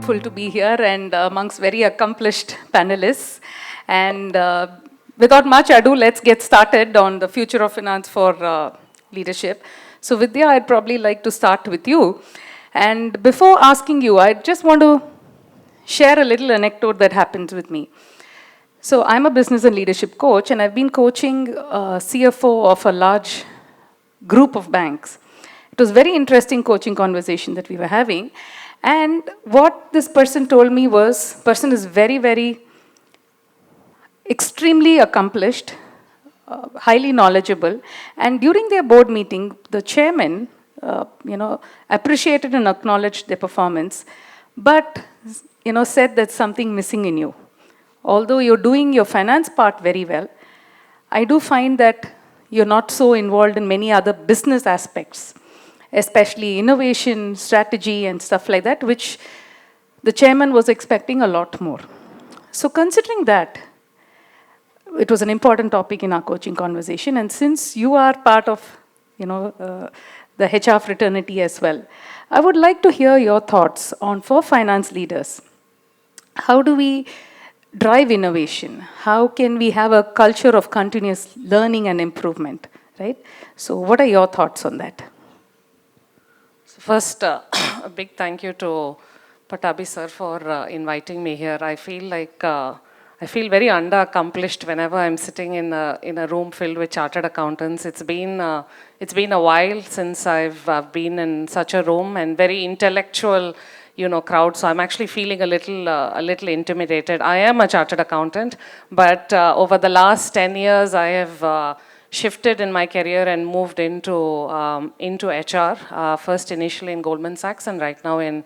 grateful to be here and amongst very accomplished panelists. And without much ado, let's get started on the future of finance for leadership. So Vidya, I'd probably like to start with you. And before asking you, I just want to share a little anecdote that happened with me. So I'm a business and leadership coach, and I've been coaching CFO of a large group of banks. It was very interesting coaching conversation that we were having. And what this person told me was, person is very, very extremely accomplished, highly knowledgeable. And during their board meeting, the chairman, appreciated and acknowledged their performance, but, said there's something missing in you. Although you're doing your finance part very well, I do find that you're not so involved in many other business aspects, especially innovation, strategy, and stuff like that, which the chairman was expecting a lot more. So considering that, it was an important topic in our coaching conversation, and since you are part of, the HR fraternity as well, I would like to hear your thoughts on, for finance leaders, how do we drive innovation? How can we have a culture of continuous learning and improvement, right? So what are your thoughts on that? So first, a big thank you to Patabi sir for inviting me here. I feel like I feel very underaccomplished whenever I'm sitting in a room filled with chartered accountants. It's been a while since I've been in such a room and very intellectual, crowd. So I'm actually feeling a little intimidated. I am a chartered accountant, but over the last 10 years, I have shifted in my career and moved into HR. First initially in Goldman Sachs and right now in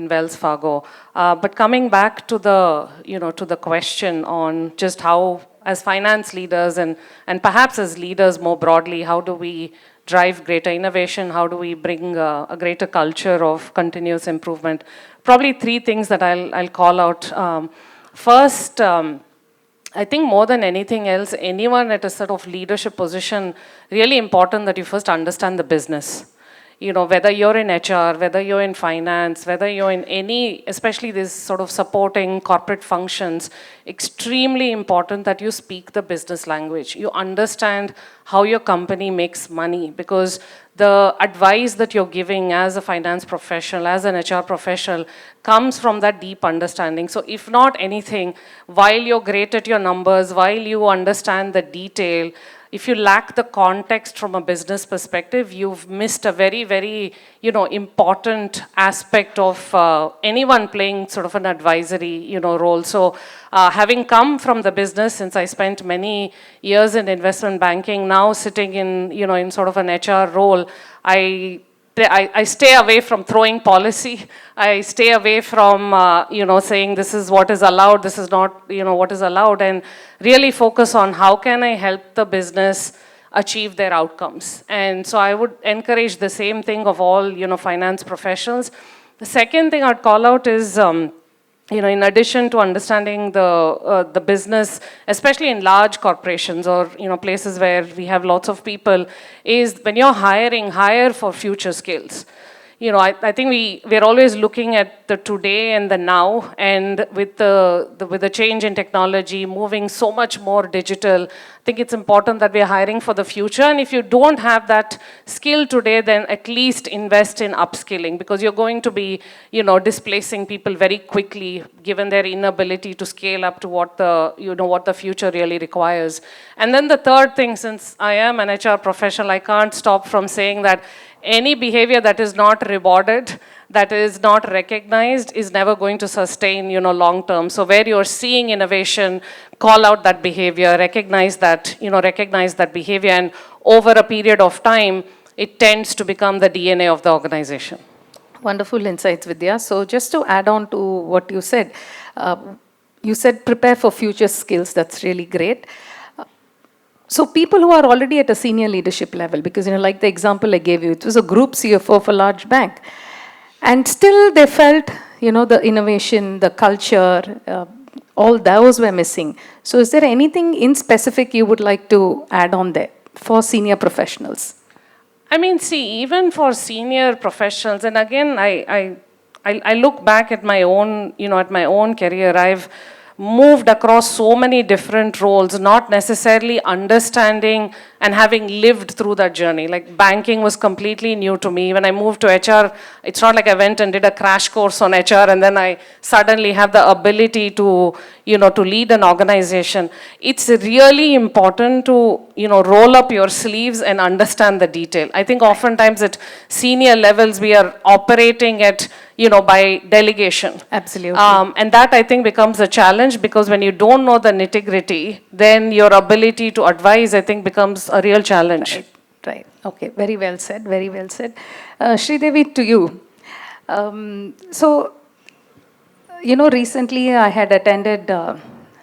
Wells Fargo. But coming back to the question on just how, as finance leaders and perhaps as leaders more broadly, how do we drive greater innovation? How do we bring a greater culture of continuous improvement? Probably three things that I'll call out. First, I think more than anything else, anyone at a sort of leadership position, really important that you first understand the business. Whether you're in HR, whether you're in finance, whether you're in any, especially this sort of supporting corporate functions, extremely important that you speak the business language. You understand how your company makes money, because the advice that you're giving as a finance professional, as an HR professional, comes from that deep understanding. So if not anything, while you're great at your numbers, while you understand the detail, if you lack the context from a business perspective, you've missed a very, very, important aspect of anyone playing sort of an advisory, role. So having come from the business, since I spent many years in investment banking, now sitting in, in sort of an HR role, I stay away from throwing policy. I stay away from, saying this is what is allowed, this is not, what is allowed, and really focus on how can I help the business achieve their outcomes. And so I would encourage the same thing of all, finance professionals. The second thing I'd call out is, in addition to understanding the business, especially in large corporations or places where we have lots of people, is when you're hiring, hire for future skills. I think we're always looking at the today and the now, and with the change in technology, moving so much more digital, I think it's important that we're hiring for the future. And if you don't have that skill today, then at least invest in upskilling, because you're going to be, displacing people very quickly, given their inability to scale up to what the future really requires. And then the third thing, since I am an HR professional, I can't stop from saying that any behavior that is not rewarded, that is not recognized, is never going to sustain, long term. So where you're seeing innovation, call out that behavior, recognize that behavior, and over a period of time, it tends to become the DNA of the organization. Wonderful insights, Vidya. So just to add on to what you said prepare for future skills. That's really great. So people who are already at a senior leadership level, because, like the example I gave you, it was a group CFO of a large bank. And still they felt, the innovation, the culture, all those were missing. So is there anything in specific you would like to add on there for senior professionals? I mean, see, even for senior professionals, and again, I I look back at my own, at my own career. I've moved across so many different roles, not necessarily understanding and having lived through that journey. Like banking was completely new to me. When I moved to HR, it's not like I went and did a crash course on HR and then I suddenly have the ability to, to lead an organization. It's really important to, roll up your sleeves and understand the detail. I think oftentimes at senior levels, we are operating at, by delegation. Absolutely. And that I think becomes a challenge, because when you don't know the nitty-gritty, then your ability to advise, I think, becomes a real challenge. Right. Okay. Very well said. Very well said. Sridevi, to you. Recently I had attended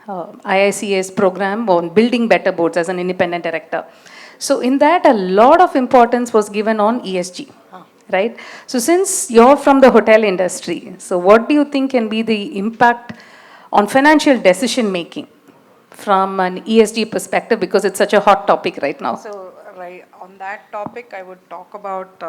IICA's program on building better boards as an independent director. So in that, a lot of importance was given on ESG. Right? So since you're from the hotel industry, so what do you think can be the impact on financial decision making from an ESG perspective, because it's such a hot topic right now? So, right, on that topic, I would talk about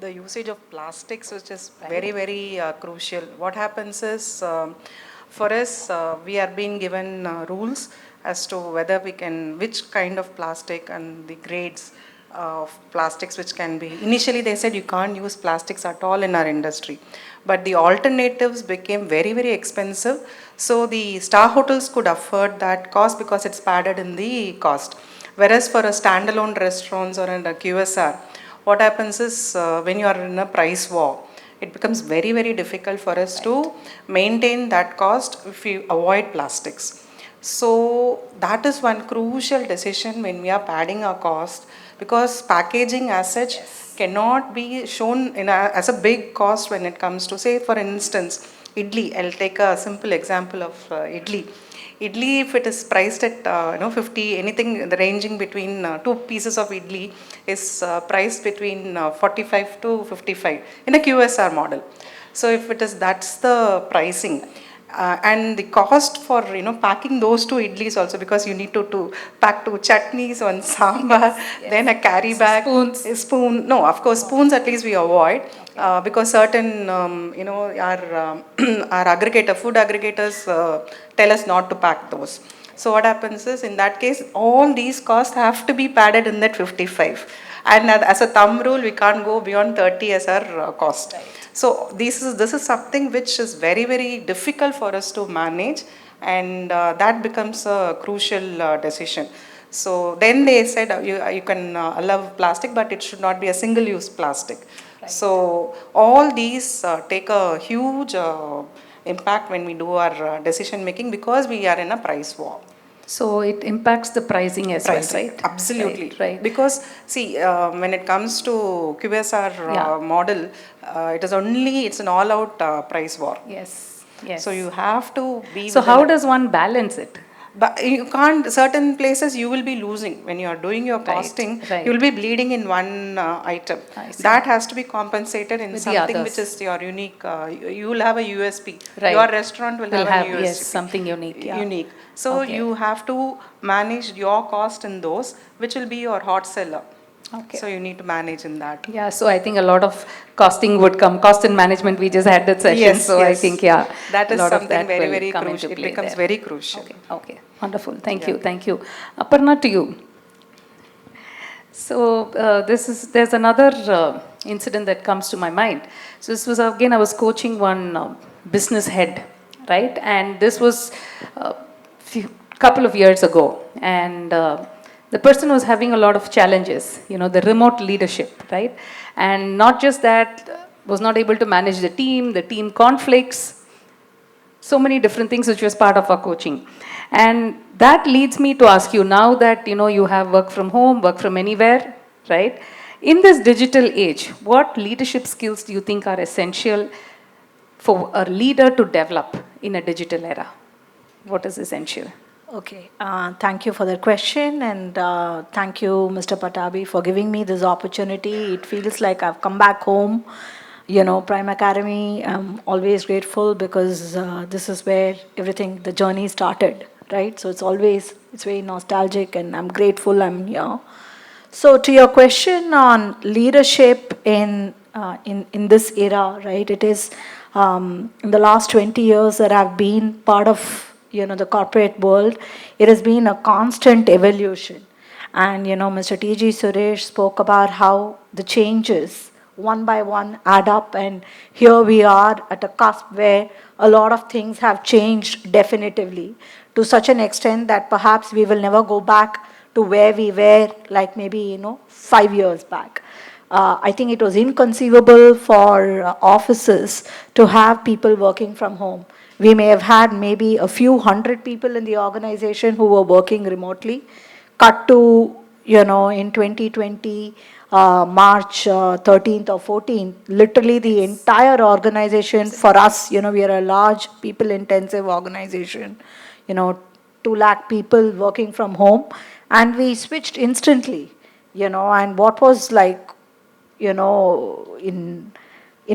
the usage of plastics, which is very, very crucial. What happens is, for us, we are being given rules as to whether we can, which kind of plastic and the grades of plastics which can be. Initially they said you can't use plastics at all in our industry, but the alternatives became very, very expensive. So the star hotels could afford that cost because it's padded in the cost. Whereas for a standalone restaurants or in a QSR, what happens is when you are in a price war, it becomes very, very difficult for us to maintain that cost if you avoid plastics. So that is one crucial decision when we are padding our cost, because packaging as such cannot be shown as a big cost when it comes to, say, for instance, idli. I'll take a simple example of idli. Idli, if it is priced at 50, anything ranging between two pieces of idli is priced between 45 to 55 in a QSR model. So if it is, that's the pricing. And the cost for packing those two idlis also, because you need to pack two chutneys, one sambar, then a carry bag, spoon. No, of course spoons at least we avoid, because certain our food aggregators tell us not to pack those. So what happens is, in that case, all these costs have to be padded in that 55, and as a thumb rule we can't go beyond 30 as our cost. So this is something which is very, very difficult for us to manage, and that becomes a crucial decision. So then they said you can allow plastic, but it should not be a single-use plastic. Right. So all these take a huge impact when we do our decision making, because we are in a price war. So it impacts the pricing as well, right? Absolutely. Right. Because see, when it comes to QSR model, it's an all-out price war. Yes. Yes. So you have to be. So how does one balance it? But you can't. Certain places you will be losing when you are doing your costing. Right. You will be bleeding in one item. That has to be compensated in with something which is your unique. You will have a USP. Right. Your restaurant will have a USP. Yes, something unique. Yeah. Unique. So you have to manage your cost in those, which will be your hot seller. Okay. So you need to manage in that. Yeah, so I think a lot of costing would come, cost and management, we just had that session. Yes, so yes. I think, that is something very, very crucial. It becomes very crucial. Okay, wonderful. Thank you. Aparna, to you. So there's another incident that comes to my mind. So this was, again, I was coaching one business head, right? And this was a couple of years ago. And the person was having a lot of challenges, the remote leadership, right? And not just that, was not able to manage the team conflicts, so many different things which was part of our coaching. And that leads me to ask you, now that you have work from home, work from anywhere, right? In this digital age, what leadership skills do you think are essential for a leader to develop in a digital era? What is essential? Okay, thank you for that question, and thank you, Mr. Patabi, for giving me this opportunity. It feels like I've come back home. Prime Academy, I'm always grateful, because this is where the journey started, right? So it's very nostalgic, and I'm grateful I'm here. So to your question on leadership in this era, right, it is In the last 20 years that I've been part of, the corporate world, it has been a constant evolution. And, Mr. T.G. Suresh spoke about how the changes one by one add up, and here we are at a cusp where a lot of things have changed definitively to such an extent that perhaps we will never go back to where we were like maybe 5 years back. I think it was inconceivable for offices to have people working from home. We may have had maybe a few hundred people in the organization who were working remotely. Cut to, in 2020, March 13th or 14th, literally the entire organization for us, we are a large people intensive organization, 2 lakh people working from home, and we switched instantly, and what was like, in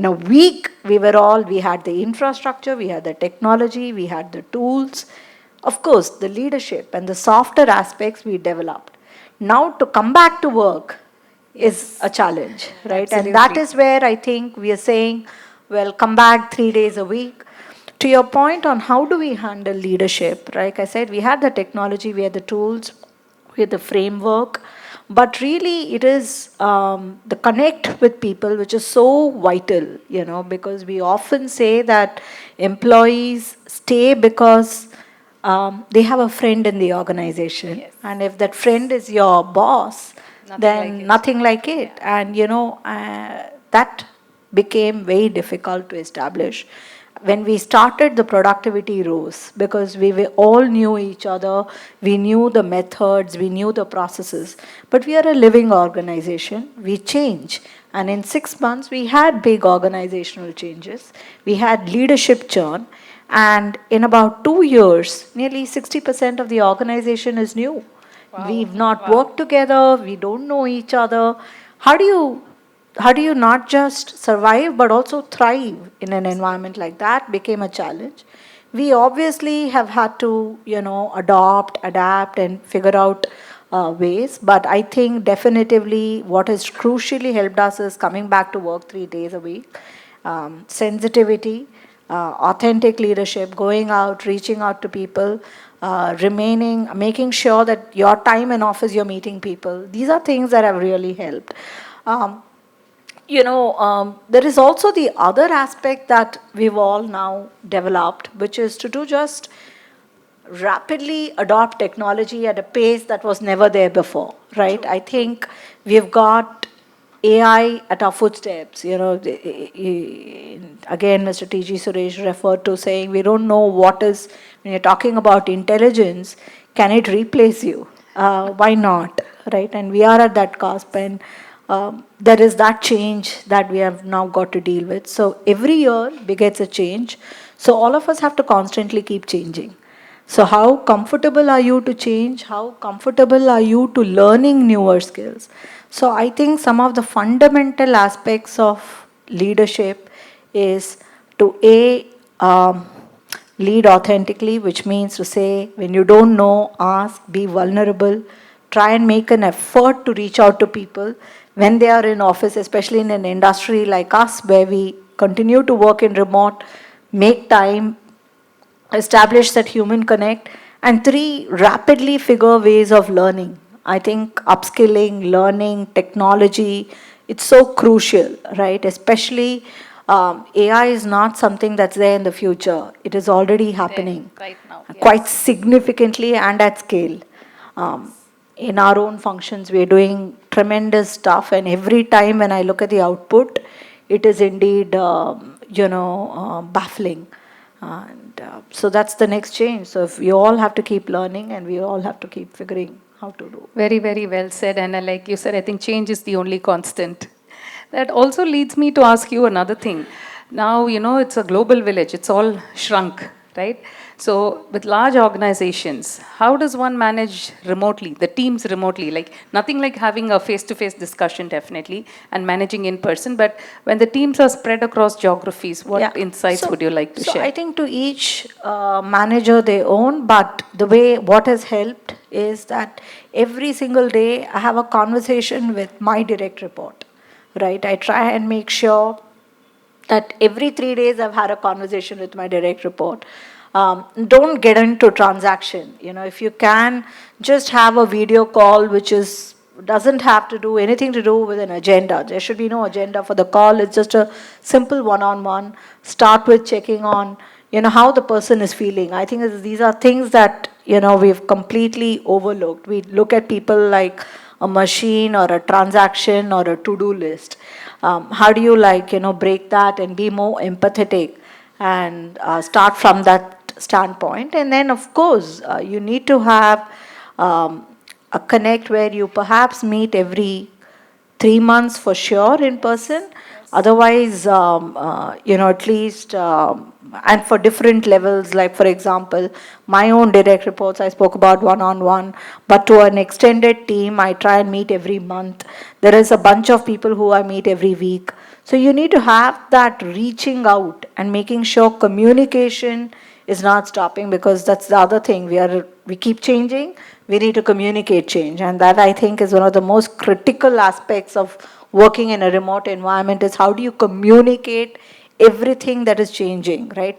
a week, we had the infrastructure, we had the technology, we had the tools. Of course, the leadership and the softer aspects we developed. Now to come back to work is a challenge, right? Absolutely. And that is where I think we are saying, well, come back 3 days a week. To your point on how do we handle leadership, like I said, we had the technology, we had the tools, we had the framework, but really it is the connect with people which is so vital, because we often say that employees stay because they have a friend in the organization. Yes. And if that friend is your boss, Nothing then like it. nothing like it. And, that became very difficult to establish. When we started, the productivity rose because we all knew each other, we knew the methods, we knew the processes. But we are a living organization, we change. And in 6 months, we had big organizational changes, we had leadership churn, and in about 2 years, nearly 60% of the organization is new. Wow. We've not worked together, we don't know each other. How do you not just survive but also thrive in an environment like that became a challenge. We obviously have had to, adopt, adapt, and figure out ways. But I think definitively what has crucially helped us is coming back to work 3 days a week, sensitivity, authentic leadership, going out, reaching out to people, making sure that your time in office you're meeting people. These are things that have really helped. There is also the other aspect that we've all now developed, which is to do just rapidly adopt technology at a pace that was never there before, right? True. I think we've got AI at our footsteps. Again, Mr. T.G. Suresh referred to saying we don't know what is, when you're talking about intelligence, can it replace you? Why not, right? And we are at that cusp, and there is that change that we have now got to deal with. So every year begets a change. So all of us have to constantly keep changing. So how comfortable are you to change? How comfortable are you to learning newer skills? So I think some of the fundamental aspects of leadership is to lead authentically, which means to say when you don't know, ask, be vulnerable, try and make an effort to reach out to people when they are in office, especially in an industry like us where we continue to work in remote, make time, establish that human connect. And 3, rapidly figure ways of learning. I think upskilling, learning, technology, it's so crucial, right? Especially AI is not something that's there in the future. It is already happening right now, yes. Quite significantly and at scale. In our own functions, we are doing tremendous stuff, and every time when I look at the output, it is indeed, baffling. And so that's the next change. So if we all have to keep learning and we all have to keep figuring how to do. Very, very well said. And like you said, I think change is the only constant. That also leads me to ask you another thing. Now, it's a global village. It's all shrunk, right? So with large organizations, how does one manage remotely, the teams remotely? Like nothing like having a face-to-face discussion definitely and managing in person, but when the teams are spread across geographies, what insights would you like to share? I think to each manager their own, but what has helped is that every single day I have a conversation with my direct report, right? I try and make sure that every 3 days I've had a conversation with my direct report. Don't get into transaction. If you can, just have a video call, which doesn't have to do anything to do with an agenda. There should be no agenda for the call. It's just a simple one-on-one. Start with checking on, how the person is feeling. I think these are things that, we've completely overlooked. We look at people like a machine or a transaction or a to-do list. How do you break that and be more empathetic and start from that standpoint? And then, of course, you need to have a connect where you perhaps meet every 3 months for sure in person. Otherwise, at least, and for different levels, like for example, my own direct reports, I spoke about one-on-one, but to an extended team, I try and meet every month. There is a bunch of people who I meet every week. So you need to have that reaching out and making sure communication is not stopping, because that's the other thing. We keep changing. We need to communicate change. And that, I think, is one of the most critical aspects of working in a remote environment, is how do you communicate everything that is changing, right?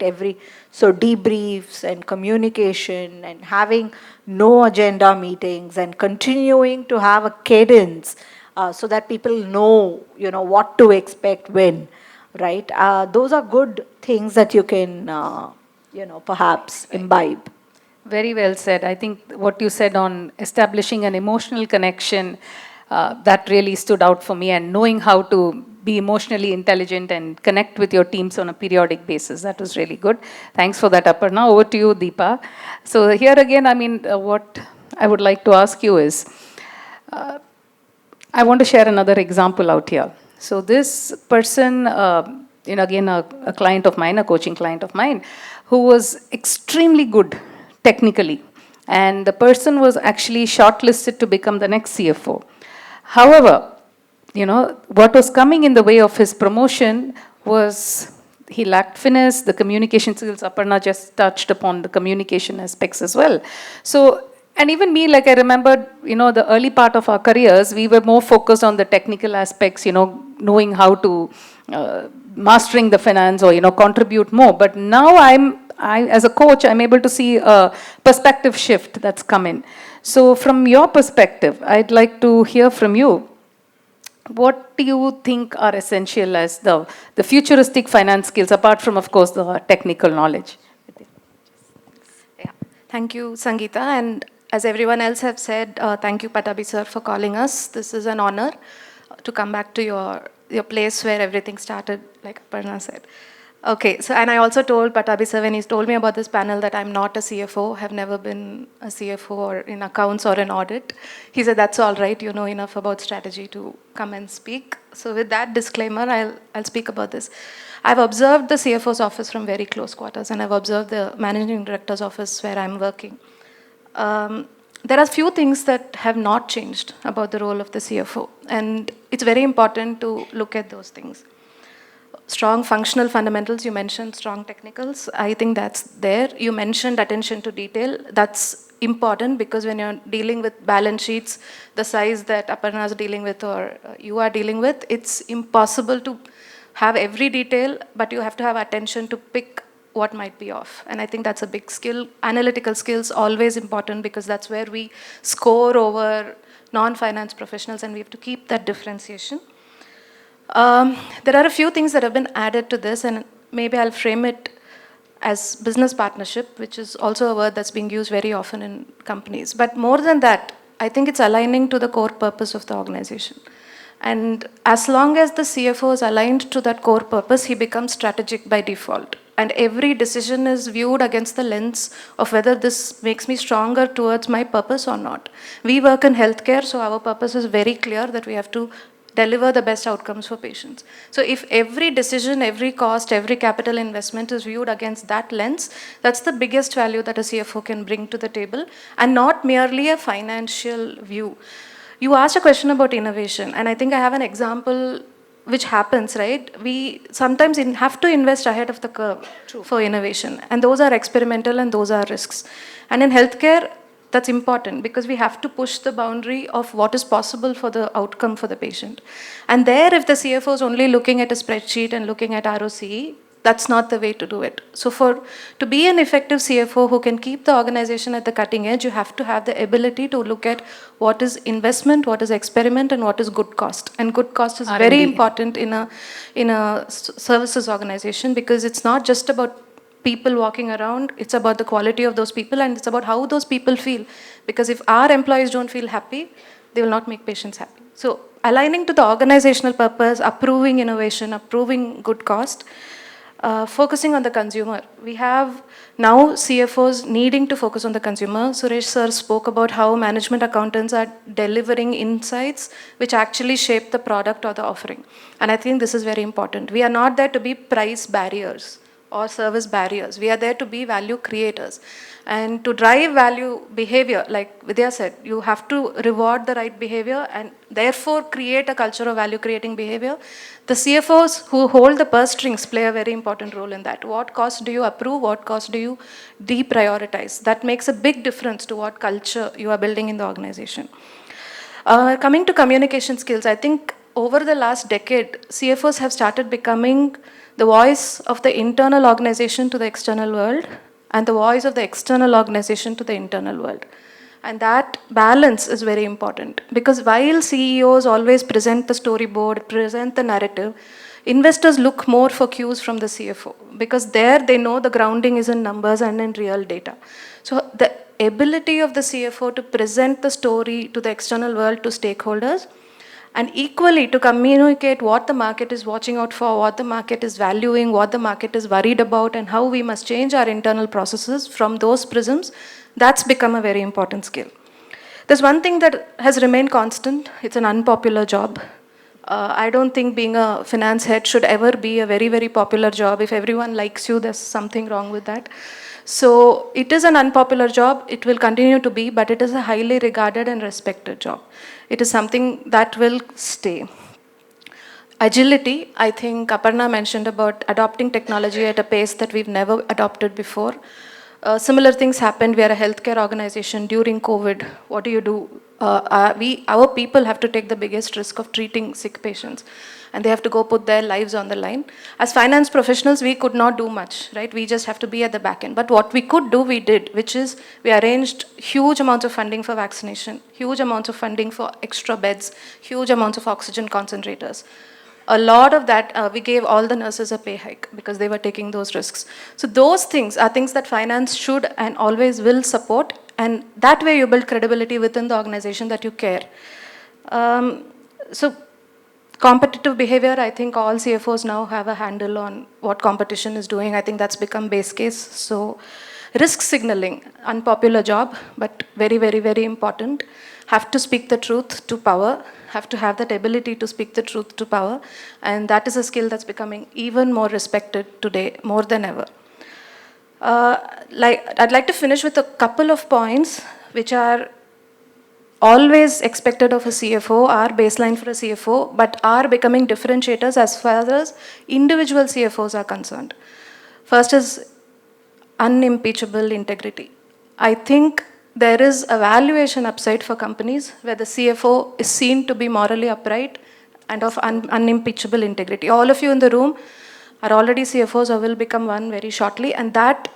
So debriefs and communication and having no agenda meetings and continuing to have a cadence so that people know, what to expect when, right? Those are good things that you can, perhaps imbibe. Very well said. I think what you said on establishing an emotional connection, that really stood out for me, and knowing how to be emotionally intelligent and connect with your teams on a periodic basis. That was really good. Thanks for that, Aparna. Over to you, Deepa. So here again, what I would like to ask you is, I want to share another example out here. So this person, again, a client of mine, a coaching client of mine, who was extremely good technically. And the person was actually shortlisted to become the next CFO. However, what was coming in the way of his promotion was he lacked finesse, the communication skills. Aparna just touched upon the communication aspects as well. So, and even me, like I remember, the early part of our careers, we were more focused on the technical aspects, knowing how to, mastering the finance or, contribute more. But now as a coach, I'm able to see a perspective shift that's come in. So from your perspective, I'd like to hear from you. What do you think are essential as the futuristic finance skills, apart from, of course, the technical knowledge? Yeah. Thank you, Sangeetha. And as everyone else have said, thank you, Patabi sir, for calling us. This is an honor to come back to your place where everything started, like Aparna said. Okay, so, and I also told Patabi sir when he told me about this panel that I'm not a CFO, have never been a CFO or in accounts or in audit. He said, that's all right, you know enough about strategy to come and speak. So with that disclaimer, I'll speak about this. I've observed the CFO's office from very close quarters, and I've observed the managing director's office where I'm working. There are few things that have not changed about the role of the CFO, and it's very important to look at those things. Strong functional fundamentals, you mentioned strong technicals. I think that's there. You mentioned attention to detail. That's important because when you're dealing with balance sheets, the size that Aparna is dealing with or you are dealing with, it's impossible to have every detail, but you have to have attention to pick what might be off. And I think that's a big skill. Analytical skills, always important because that's where we score over non-finance professionals, and we have to keep that differentiation. There are a few things that have been added to this, and maybe I'll frame it as business partnership, which is also a word that's being used very often in companies. But more than that, I think it's aligning to the core purpose of the organization. And as long as the CFO is aligned to that core purpose, he becomes strategic by default. And every decision is viewed against the lens of whether this makes me stronger towards my purpose or not. We work in healthcare, so our purpose is very clear that we have to deliver the best outcomes for patients. So if every decision, every cost, every capital investment is viewed against that lens, that's the biggest value that a CFO can bring to the table, and not merely a financial view. You asked a question about innovation, and I think I have an example which happens, right? We sometimes have to invest ahead of the curve for innovation, and those are experimental and those are risks. And in healthcare, That's important because we have to push the boundary of what is possible for the outcome for the patient. And there, if the CFO is only looking at a spreadsheet and looking at ROCE, that's not the way to do it. So to be an effective CFO who can keep the organization at the cutting edge, you have to have the ability to look at what is investment, what is experiment, and what is good cost. And good cost is very important in a services organization, because it's not just about people walking around, it's about the quality of those people, and it's about how those people feel. Because if our employees don't feel happy, they will not make patients happy. So aligning to the organizational purpose, approving innovation, approving good cost, focusing on the consumer. We have now CFOs needing to focus on the consumer. Suresh sir spoke about how management accountants are delivering insights which actually shape the product or the offering. And I think this is very important. We are not there to be price barriers or service barriers. We are there to be value creators. And to drive value behavior, like Vidya said, you have to reward the right behavior and therefore create a culture of value creating behavior. The CFOs who hold the purse strings play a very important role in that. What cost do you approve? What cost do you deprioritize? That makes a big difference to what culture you are building in the organization. Coming to communication skills, I think over the last decade, CFOs have started becoming the voice of the internal organization to the external world, and the voice of the external organization to the internal world. And that balance is very important, because while CEOs always present the storyboard, present the narrative, investors look more for cues from the CFO, because there they know the grounding is in numbers and in real data. So the ability of the CFO to present the story to the external world, to stakeholders, and equally to communicate what the market is watching out for, what the market is valuing, what the market is worried about, and how we must change our internal processes from those prisms, that's become a very important skill. There's one thing that has remained constant. It's an unpopular job. I don't think being a finance head should ever be a very, very popular job. If everyone likes you, there's something wrong with that. So it is an unpopular job. It will continue to be, but it is a highly regarded and respected job. It is something that will stay. Agility, I think Aparna mentioned about adopting technology at a pace that we've never adopted before. Similar things happened. We are a healthcare organization during COVID. What do you do? Our people have to take the biggest risk of treating sick patients, and they have to go put their lives on the line. As finance professionals, we could not do much, right? We just have to be at the back end. But what we could do, we did, which is we arranged huge amounts of funding for vaccination, huge amounts of funding for extra beds, huge amounts of oxygen concentrators. A lot of that, we gave all the nurses a pay hike because they were taking those risks. So those things are things that finance should and always will support, and that way you build credibility within the organization that you care. So competitive behavior, I think all CFOs now have a handle on what competition is doing. I think that's become base case. So risk signaling, unpopular job, but very, very, very important. Have to speak the truth to power, have to have that ability to speak the truth to power, and that is a skill that's becoming even more respected today, more than ever. I'd like to finish with a couple of points which are always expected of a CFO, are baseline for a CFO, but are becoming differentiators as far as individual CFOs are concerned. First is unimpeachable integrity. I think there is a valuation upside for companies where the CFO is seen to be morally upright and of unimpeachable integrity. All of you in the room are already CFOs or will become one very shortly, and that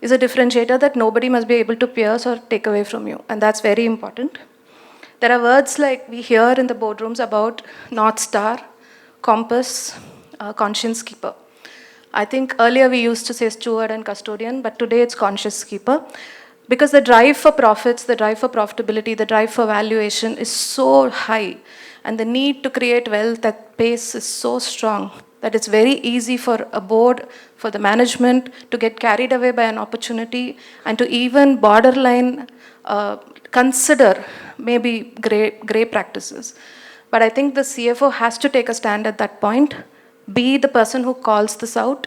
is a differentiator that nobody must be able to pierce or take away from you, and that's very important. There are words like we hear in the boardrooms about North Star, compass, conscience keeper. I think earlier we used to say steward and custodian, but today it's conscience keeper. Because the drive for profits, the drive for profitability, the drive for valuation is so high, and the need to create wealth at pace is so strong that it's very easy for a board, for the management to get carried away by an opportunity and to even borderline consider maybe gray practices. But I think the CFO has to take a stand at that point, be the person who calls this out,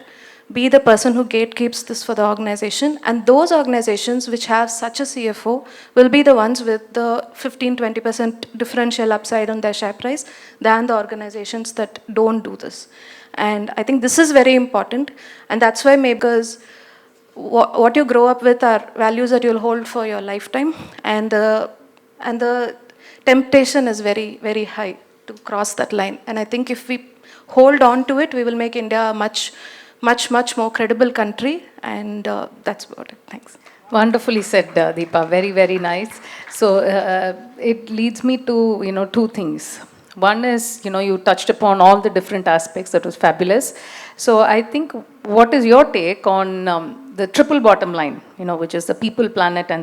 be the person who gatekeeps this for the organization, and those organizations which have such a CFO will be the ones with the 15-20% differential upside on their share price than the organizations that don't do this. And I think this is very important, and that's why maybe because what you grow up with are values that you'll hold for your lifetime, and the temptation is very, very high to cross that line. And I think if we hold on to it, we will make India a much more credible country, and that's about it. Thanks. Wonderfully said, Deepa. Very, very nice. So it leads me to, two things. One is, you touched upon all the different aspects. That was fabulous. So I think, what is your take on the triple bottom line, which is the people, planet, and